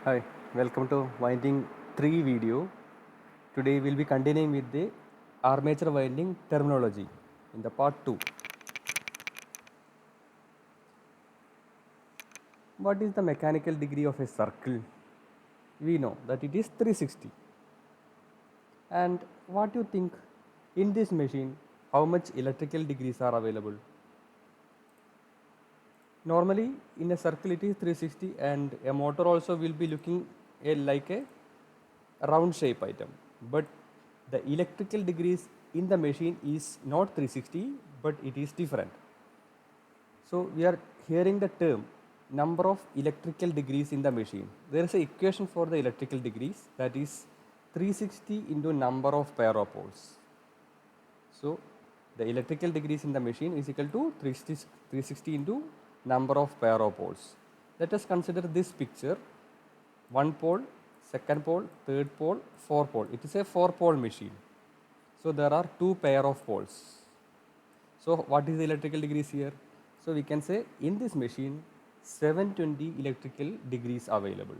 Hi, welcome to Winding 3 video. Today we'll be continuing with the armature winding terminology in the part 2. What is the mechanical degree of a circle? We know that it is 360. And what do you think in this machine how much electrical degrees are available? Normally in a circle it is 360 and a motor also will be looking like a round shape item, but the electrical degrees in the machine is not 360 but it is different. So we are hearing the term number of electrical degrees in the machine. There is an equation for the electrical degrees, that is 360 into number of pair of poles. So the electrical degrees in the machine is equal to 360 into number of pair of poles. Let us consider this picture: one pole, second pole, third pole, four pole. It is a 4-pole machine. So there are 2 pair of poles. So what is the electrical degrees here? So we can say in this machine 720 electrical degrees available.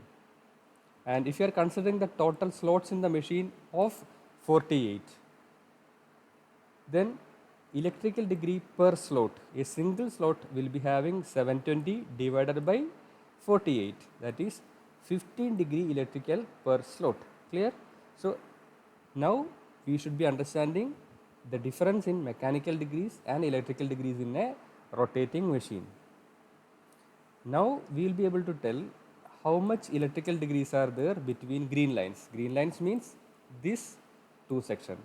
And if you are considering the total slots in the machine of 48, then electrical degree per slot, a single slot will be having 720 divided by 48, that is 15 degree electrical per slot. Clear? So now we should be understanding the difference in mechanical degrees and electrical degrees in a rotating machine. Now we will be able to tell how much electrical degrees are there between green lines. Green lines means this two section.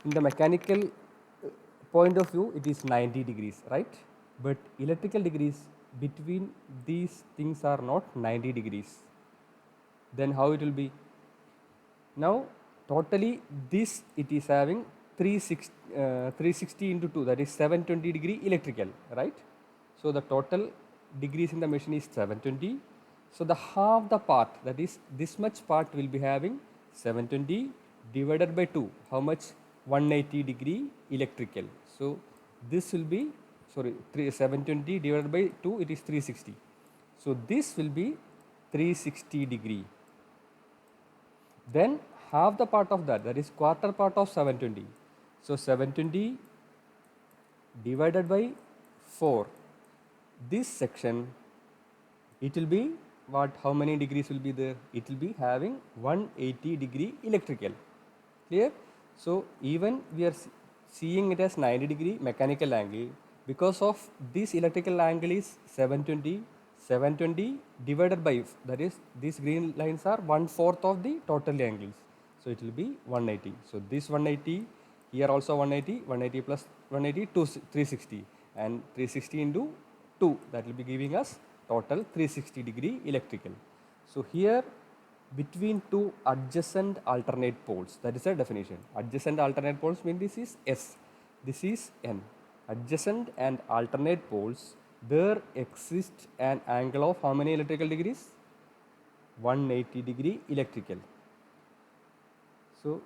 In the mechanical point of view it is 90 degrees, right? But electrical degrees between these things are not 90 degrees. Then how it will be? Now totally this it is having 360 into 2, that is 720 degree electrical, right? So the total degrees in the machine is 720. So the half the part, that is this much part, will be having 720 divided by 2. How much? 180 degree electrical. So this will be 720 divided by 2, it is 360. So this will be 360 degree. Then half the part of that, that is quarter part of 720. So 720 divided by 4, this section, it will be what? How many degrees will be there? It will be having 180 degree electrical. Clear? So even we are seeing it as 90 degree mechanical angle, because of this electrical angle is 720. 720 divided by, that is these green lines are 1/4 of the total angles, so it will be 180. So this 180, here also 180, 180 plus 180, 360, and 360 into 2, that will be giving us total 360 degree electrical. So here between two adjacent alternate poles, that is a definition. Adjacent alternate poles mean this is S, this is N. Adjacent and alternate poles, there exists an angle of how many electrical degrees? 180 degree electrical. So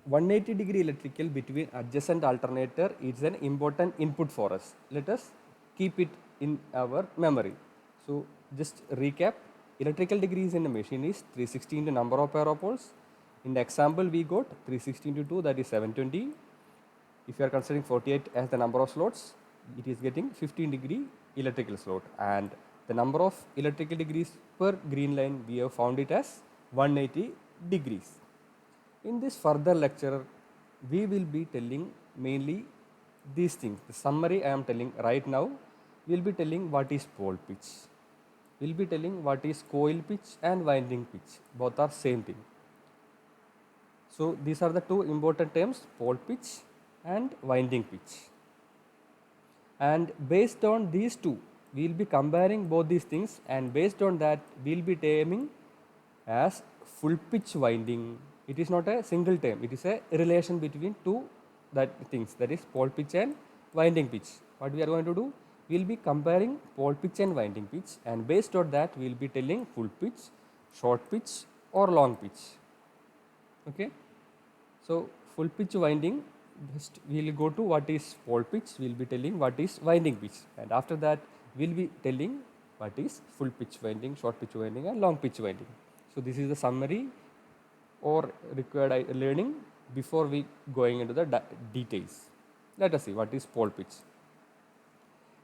180 degree electrical between adjacent alternator is an important input for us. Let us keep it in our memory. So just recap, electrical degrees in a machine is 360 into number of pair of poles. In the example we got 360 into 2, that is 720. If you are considering 48 as the number of slots, it is getting 15 degree electrical slot, and the number of electrical degrees per green line we have found it as 180 degrees. In this further lecture, we will be telling mainly these things. The summary I am telling right now, we will be telling what is pole pitch. We will be telling what is coil pitch and winding pitch. Both are same thing. So these are the two important terms, pole pitch and winding pitch. And based on these two, we will be comparing both these things, and based on that we will be terming as full pitch winding. It is not a single term, it is a relation between two things, that is pole pitch and winding pitch. What we are going to do, we will be comparing pole pitch and winding pitch, and based on that we will be telling full pitch, short pitch or long pitch. Okay. So full pitch winding, just we will go to what is pole pitch, we will be telling what is winding pitch, and after that we will be telling what is full pitch winding, short pitch winding and long pitch winding. So this is the summary or required learning before we going into the details. Let us see what is pole pitch.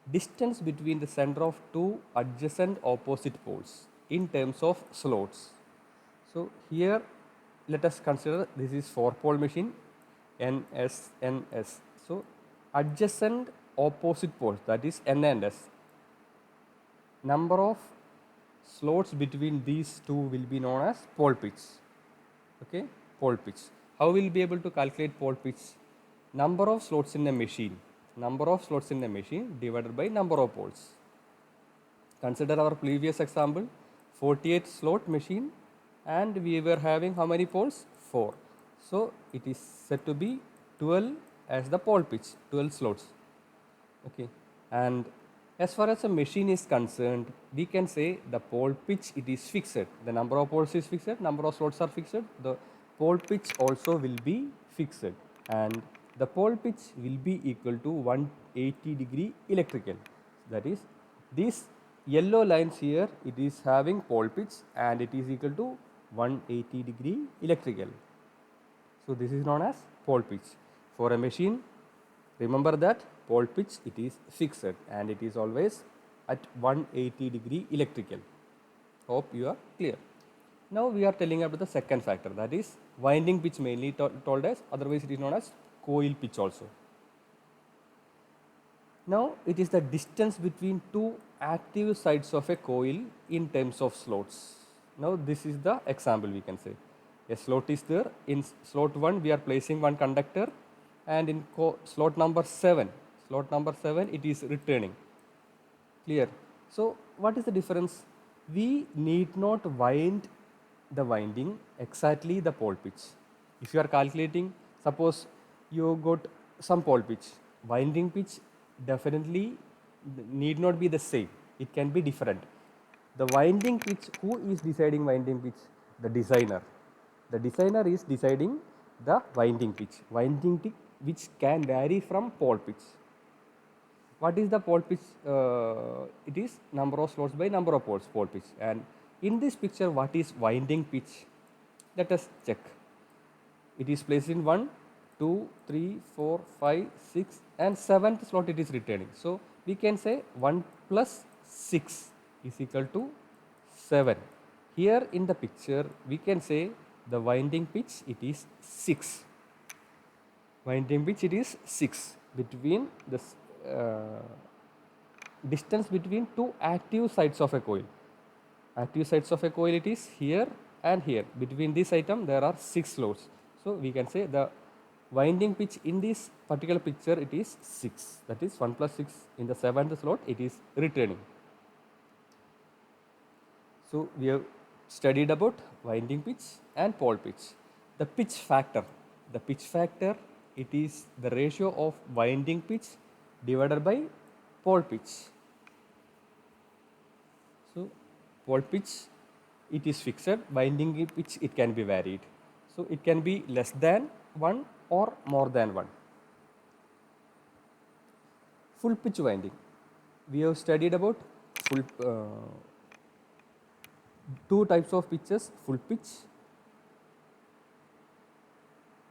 Distance between the center of two adjacent opposite poles in terms of slots. So here let us consider this is 4-pole machine, NS, NS. So adjacent opposite poles, that is N and S. Number of slots between these two will be known as pole pitch. Okay, pole pitch. How will be able to calculate pole pitch? Number of slots in a machine. Number of slots in a machine divided by number of poles. Consider our previous example, 48 slot machine, and we were having how many poles? 4. So it is said to be 12 as the pole pitch, 12 slots. Okay, and as far as a machine is concerned, we can say the pole pitch, it is fixed. The number of poles is fixed, number of slots are fixed. The pole pitch also will be fixed, and the pole pitch will be equal to 180-degree electrical. That is, these yellow lines here, it is having pole pitch and it is equal to 180-degree electrical. So this is known as pole pitch. For a machine, remember that pole pitch, it is fixed and it is always at 180-degree electrical. Hope you are clear. Now we are telling about the second factor, that is winding pitch, mainly told as, otherwise it is known as coil pitch also. Now it is the distance between two active sides of a coil in terms of slots. Now this is the example, we can say. A slot is there. In slot 1 we are placing one conductor, and in slot number 7 it is returning. Clear? So what is the difference? We need not wind the winding exactly the pole pitch. If you are calculating, suppose you got some pole pitch, winding pitch definitely need not be the same, it can be different. The winding pitch, who is deciding winding pitch? The designer. The designer is deciding the winding pitch, which can vary from pole pitch. What is the pole pitch? It is number of slots by number of poles, pole pitch. And in this picture, what is winding pitch? Let us check. It is placed in 1, 2, 3, 4, 5, 6 and 7th slot it is returning. So we can say 1 plus 6 is equal to 7. Here in the picture we can say the winding pitch, it is 6. Winding pitch, it is 6 between the distance between two active sides of a coil. Active sides of a coil, it is here and here. Between this item there are 6 slots. So we can say the winding pitch in this particular picture, it is 6. That is 1 plus 6 in the 7th slot it is returning. So we have studied about winding pitch and pole pitch. The pitch factor. The pitch factor, it is the ratio of winding pitch divided by pole pitch. So pole pitch, it is fixed. Winding pitch, it can be varied. So it can be less than 1 or more than 1. Full pitch winding. We have studied about two types of pitches, full pitch.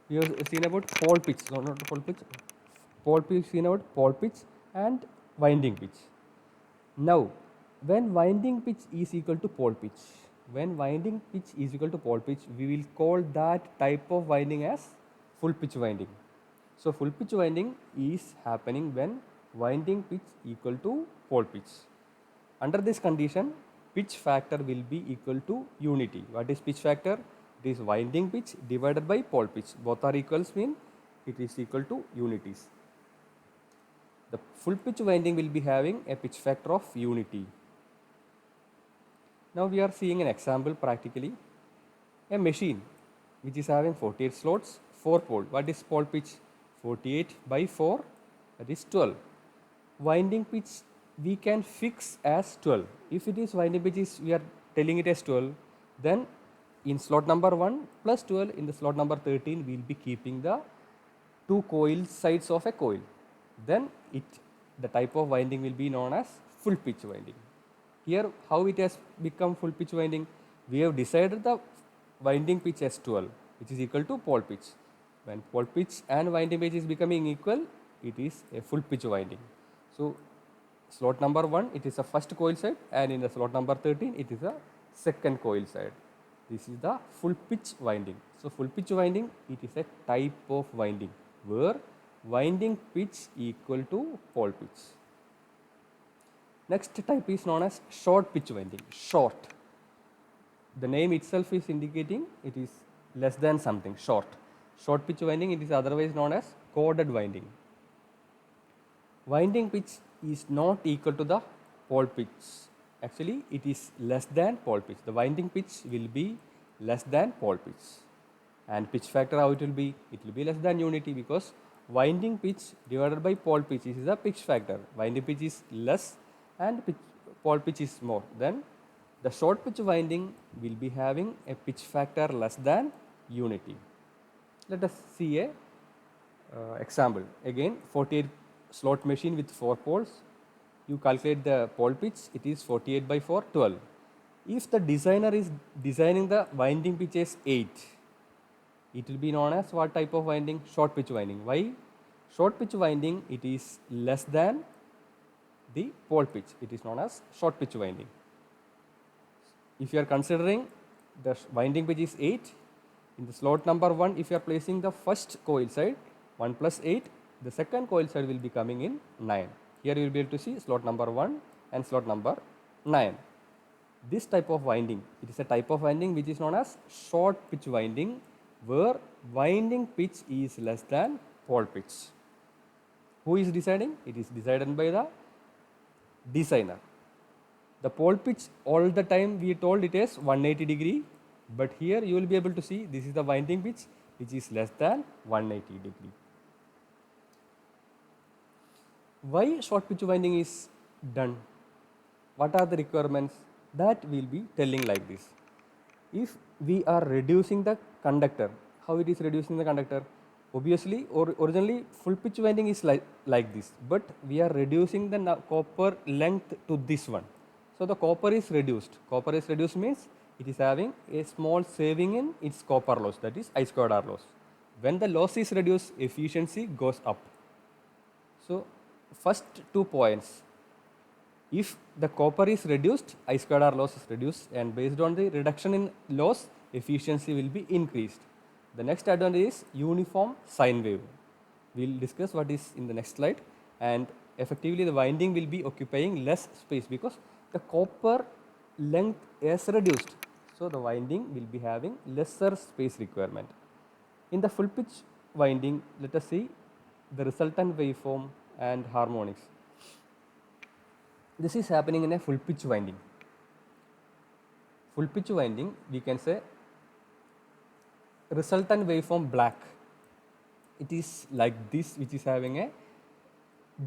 We have seen about pole pitch, no, not pole pitch. Pole pitch, seen about pole pitch and winding pitch. Now, when winding pitch is equal to pole pitch, we will call that type of winding as full pitch winding. So full pitch winding is happening when winding pitch equal to pole pitch. Under this condition, pitch factor will be equal to unity. What is pitch factor? It is winding pitch divided by pole pitch. Both are equals, mean it is equal to unities. The full pitch winding will be having a pitch factor of unity. Now we are seeing an example practically. A machine which is having 48 slots, 4 pole. What is pole pitch? 48 by 4, that is 12. Winding pitch we can fix as 12. If it is winding pitch is, we are telling it as 12, then in slot number 1 plus 12, in the slot number 13 we will be keeping the two coil sides of a coil. Then the type of winding will be known as full pitch winding. Here how it has become full pitch winding? We have decided the winding pitch as 12, which is equal to pole pitch. When pole pitch and winding pitch is becoming equal, it is a full pitch winding. So slot number 1, it is a first coil side, and in the slot number 13, it is a second coil side. This is the full pitch winding. So full pitch winding, it is a type of winding where winding pitch equal to pole pitch. Next type is known as short pitch winding. Short. The name itself is indicating it is less than something, short. Short pitch winding, it is otherwise known as corded winding. Winding pitch is not equal to the pole pitch. Actually, it is less than pole pitch. The winding pitch will be less than pole pitch. And pitch factor, how it will be? It will be less than unity, because winding pitch divided by pole pitch is the pitch factor. Winding pitch is less and pole pitch is more. Then the short pitch winding will be having a pitch factor less than unity. Let us see a example. Again, 48 slot machine with 4 poles. You calculate the pole pitch, it is 48 by 4, 12. If the designer is designing the winding pitch as 8, it will be known as what type of winding? Short pitch winding. Why? Short pitch winding, it is less than the pole pitch. It is known as short pitch winding. If you are considering the winding pitch is 8, in the slot number 1, if you are placing the first coil side, 1 plus 8, the second coil side will be coming in 9. Here you will be able to see slot number 1 and slot number 9. This type of winding, it is a type of winding which is known as short pitch winding, where winding pitch is less than pole pitch. Who is deciding? It is decided by the designer. The pole pitch all the time we told it is 180 degree, but here you will be able to see this is the winding pitch which is less than 180 degree. Why short pitch winding is done? What are the requirements? That we will be telling like this. If we are reducing the conductor, how it is reducing the conductor? Obviously, originally full pitch winding is like this, but we are reducing the copper length to this one. So the copper is reduced. Copper is reduced means it is having a small saving in its copper loss, that is I squared R loss. When the loss is reduced, efficiency goes up. So first 2 points. If the copper is reduced, I squared R loss is reduced, and based on the reduction in loss, efficiency will be increased. The next advantage is uniform sine wave. We will discuss what is in the next slide, and effectively the winding will be occupying less space because the copper length is reduced. So the winding will be having lesser space requirement. In the full pitch winding, let us see the resultant waveform and harmonics. This is happening in a full pitch winding. Full pitch winding, we can say resultant waveform black. It is like this, which is having a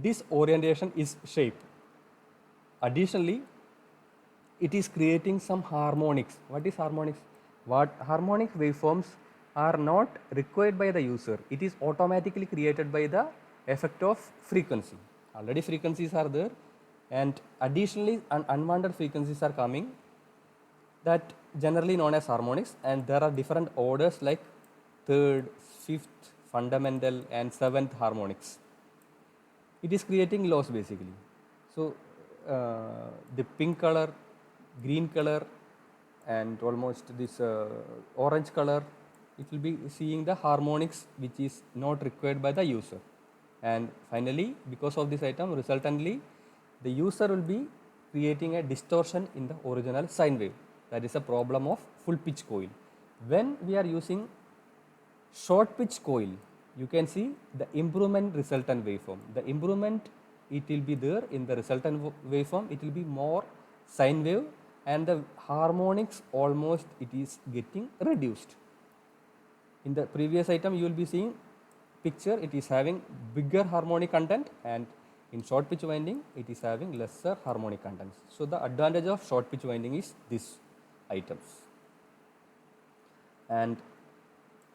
disorientation is shape. Additionally, it is creating some harmonics. What is harmonics? What harmonic waveforms are not required by the user. It is automatically created by the effect of frequency. Already frequencies are there, and additionally unwanted frequencies are coming, that generally known as harmonics, and there are different orders like 3rd, 5th, fundamental and 7th harmonics. It is creating loss basically. So the pink color, green color and almost this orange color, it will be seeing the harmonics which is not required by the user. And finally, because of this item, resultantly the user will be creating a distortion in the original sine wave. That is a problem of full pitch coil. When we are using short pitch coil, you can see the improvement resultant waveform. The improvement, it will be there in the resultant waveform. It will be more sine wave, and the harmonics almost it is getting reduced. In the previous item you will be seeing picture, it is having bigger harmonic content, and in short pitch winding it is having lesser harmonic contents. So the advantage of short pitch winding is this items. And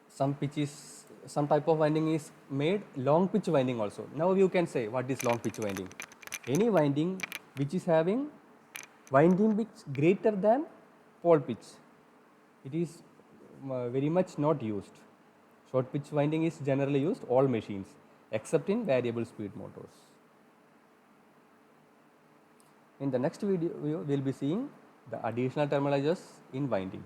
some type of winding is made long pitch winding also. Now you can say what is long pitch winding? Any winding which is having winding pitch greater than pole pitch, it is very much not used. Short pitch winding is generally used all machines except in variable speed motors. In the next video we will be seeing the additional terminalizers in winding.